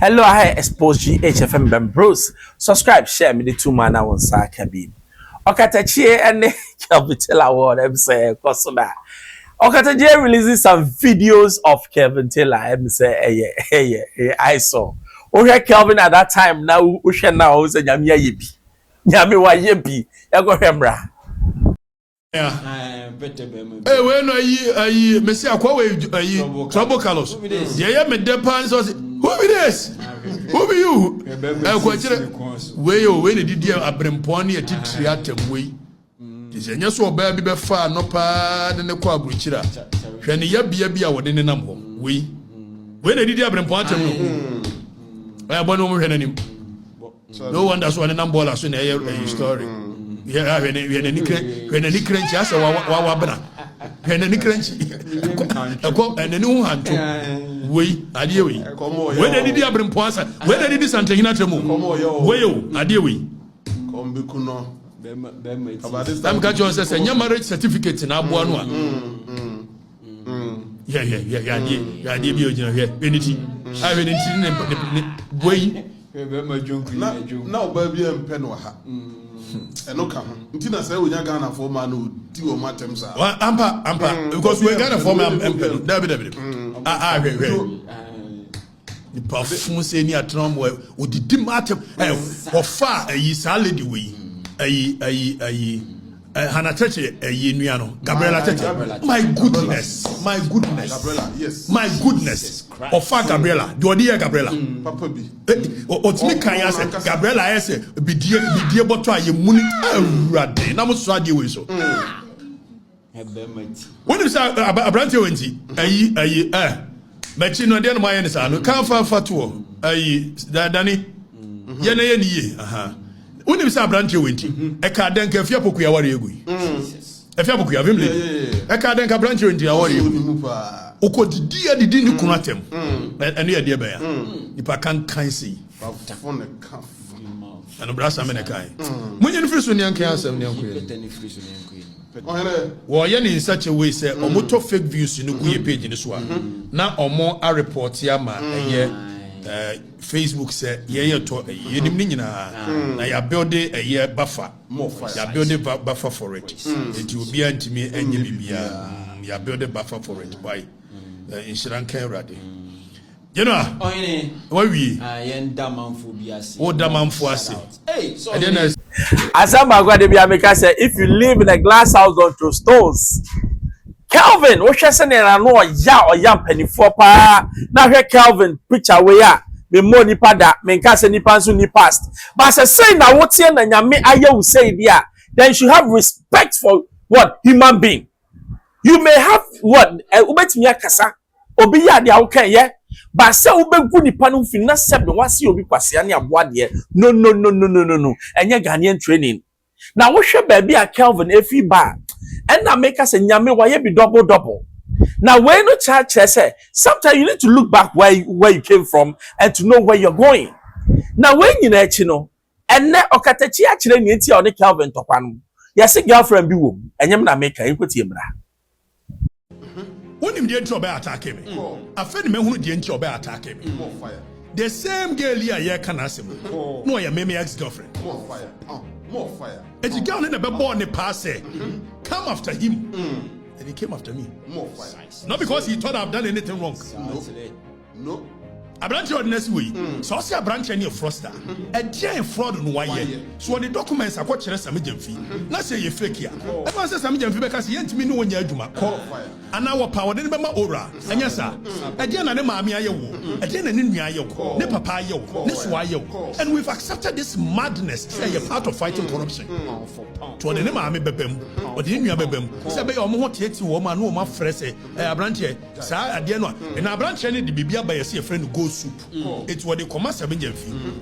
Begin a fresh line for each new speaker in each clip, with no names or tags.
Hello, I Xposed HFM Bros. Subscribe, share me the two man I want Sakabi. Okatakyie and Kelvin award M0ckz. Okatakyie releasing some videos of Kelvin I saw. Okay, Kelvin at that time now we share now say nyame yebi. Nyame wa yebi. Ya go hwemra.
Yeah. Hey, when I Messi Akwa Trouble Carlos. Yeah, me depends on who be this? Who be you? When did you abremponi a teacher way? Is a yes or baby be far no pa than the quabuchira. When you be our dinner number. We when did you abremponi? I have one him. No one does one a number as in a story. Yeah, when any cranch, I saw Wabana. When any cranch, and a new hand. We, adieu. When did you bring Poisa? When did this Antaninamu? Well, adieu. I'm got yours as a new marriage certificate in Abuanwa. Yeah. Unity. I didn't way. Now, baby, and Penwaha. And no come. Until I say we are Ghana for man who do a matters. Ampa, because we're Ghana for man. The perfume say near Trump where would the matter or far a ye salad way. Hannah Teche, a Yenuano, Gabriela Teche. My goodness, Gabriela, yes. My goodness. Or far Gabriela, do dear Gabriela. Papa B. What's me can I say? Gabriela, I say, be dear, but try your money. Rade, now must start you so. When you say a branch of Machino, then my answer, no can't far fatuo. Danny, Yenny, aha. When you say a branch of a card then can fiapo Kuawari. If you have him, a card then can branch you into our Oko dear the din kunatem. And near dear bear. If I can't see. And a brass American. When you first when you can't well, in such a way, say, or motor fake views in the page in this one. Now, or more a report, Yama, Facebook said, yeah, to a year, I build a year buffer. More fire. You build a buffer for it. It will be anti me and you build a buffer for it. Why? In Sri Lanka, ready. You know, why we? I am damn for us. Hey, so
as I'm going to be a maker, say, if you live in a glass house on two stones, Kelvin, what you saying? I know ya or yam penny for pa. Now here Kelvin picture where ya me more nipa da me nkase nipa nso ni past. But as I say now what here na nyame aye will say there, then you should have respect for what human being. You may have what ubetimi akasa obi ya dia okay yeah. But say ubegu nipa no fi na sebe wase obi kwase ane aboa de no enye Ghanaian training na wo hwe ba bia Kelvin efi ba and na make us nyame waye be double now when no church say sometimes you need to look back where you came from and to know where you're going now when you na echi no enne Okatakyie a kire ni enti a one Kelvin tokwa no yesi girlfriend bi wo enyem na make enkweti mra.
When the entry attack me, I feel me who the entry attack me. The same girl here can ask me. No, your M0ckz girlfriend. More fire. And the girl in the born the pass come after him. And he came after me. More fire. Not because he thought I've done anything wrong. No. A branch of next week. So I see a branch any froster. A giant fraud on 1 year. So the documents are watching some fee. Not say you fake here. Everyone says some fee because he ain't me no one year to my call. And our power didn't be aura. And yes, sir. Again, I never me. Again, and in me, ne papa yo, this why yo. And we've accepted this madness. Say a part of fighting corruption. To the name of bebem or the India bebem. Say be omo tieti woman no ma frese. A branch here. Sir, at the end, and a branch any the bibia by a friend go soup. It's what they come as a fee.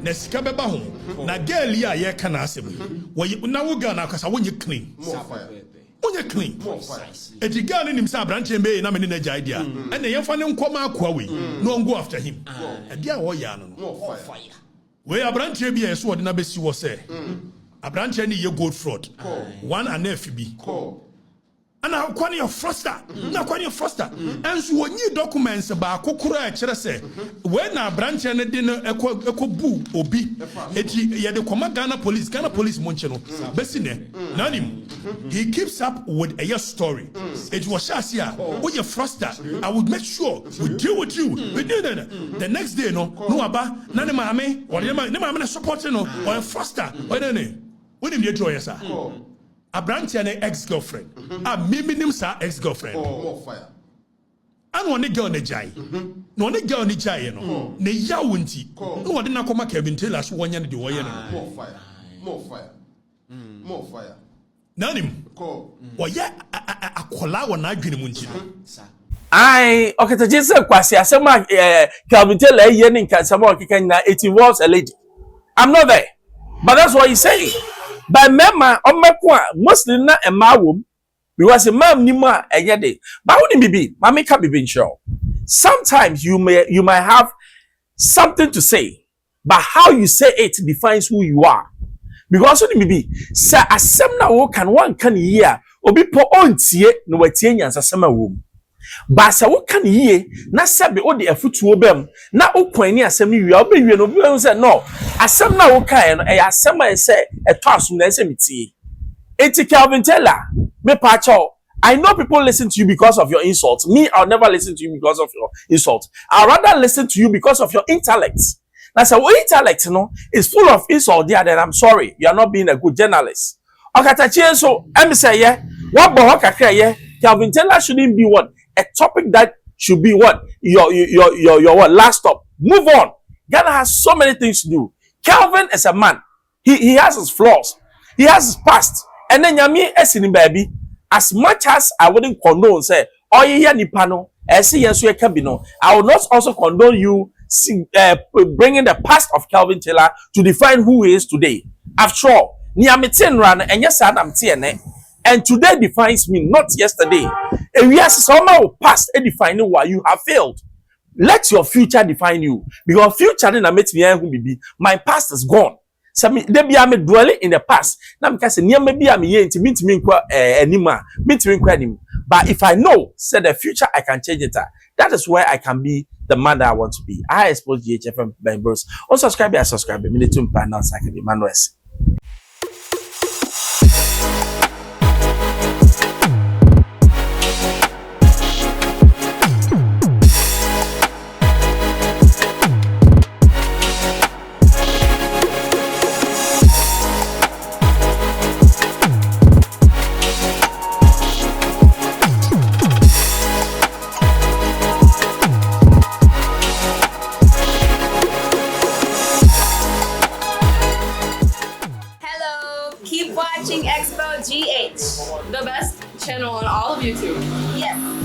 Nesika beba home. Na girl here ye can ask me. When you now go now because I want you clean. When you clean. And the girl in himself branch and be na me na idea. And the young fan come akwa no go after him. And dia wo ya no. Fire. We a branch be a so na be si wo say. A branch any ye gold fraud. One and FB. and I kwani your froster na kwani your froster and so when you documents ba kokura e kire say when na branch na de no eko bu obi eti ye de koma Ghana police monche no besi ne nanim he keeps up with a story it was shasia oh your froster I would make sure we deal with you we do that the next day no aba na ne maame or ne maame na support no or your froster what ne when him dey draw yes sir a branch and an ex-girlfriend. A minimum sa ex-girlfriend.
More fire.
And one girl ne jai. No one girl ne jai no. Ne ya wunti. No one na koma Kelvin tell us one yan the way no.
More fire. More fire. More fire.
Nanim. Wa ya akola wa na adwene mu nti no.
I Okatakyie say kwasi asema Kelvin tell ye ni nkansama okeka nyina it involves a lady. I'm not there. But that's what he's saying. By mema omeko a Muslim na ema wom because a man ni ma enye de but wouldn't be mama can be sure sometimes you might have something to say but how you say it defines who you are because wouldn't be say asem na wo kan one kan here obi po ontie no watie nyansa sema wom ba se wo kan yie na sebe wo de afutuo bem na okwan ni asem ni wi obe wi no obi say no asem na wo kan no e asem e say eto asum na say metie eti Kelvin Taylor me pacho I know people listen to you because of your insults. Me, I'll never listen to you because of your insults. I'll rather listen to you because of your intellect. Now, so intellect, is full of insult there. Then I'm sorry, you are not being a good journalist. Okatakyie, so I'm saying, what Okatakyie, Kelvin Taylor shouldn't be what a topic that should be what your what last stop. Move on. Ghana has so many things to do. Kelvin is a man. He has his flaws. He has his past. And then Yami esini baby. As much as I wouldn't condone, say, oh yeah, nipano, yes, you can be no. I will not also condone you bringing the past of Kelvin Taylor to define who he is today. After all, ni amitin ran and yes, I'm TNA. And today defines me, not yesterday. And yes, somehow past defining why you have failed. Let your future define you. Because future didn't make me who be. My past is gone. So they be am dwelling in the past. Now because near maybe am here to meet me anymore. But if I know said the future I can change it. That is where I can be the man that I want to be. I expose GHFM members. Also subscribe and subscribe. Me to announce I can be M0ckz.
Keep watching Expo GH, the best channel on all of YouTube. Yes.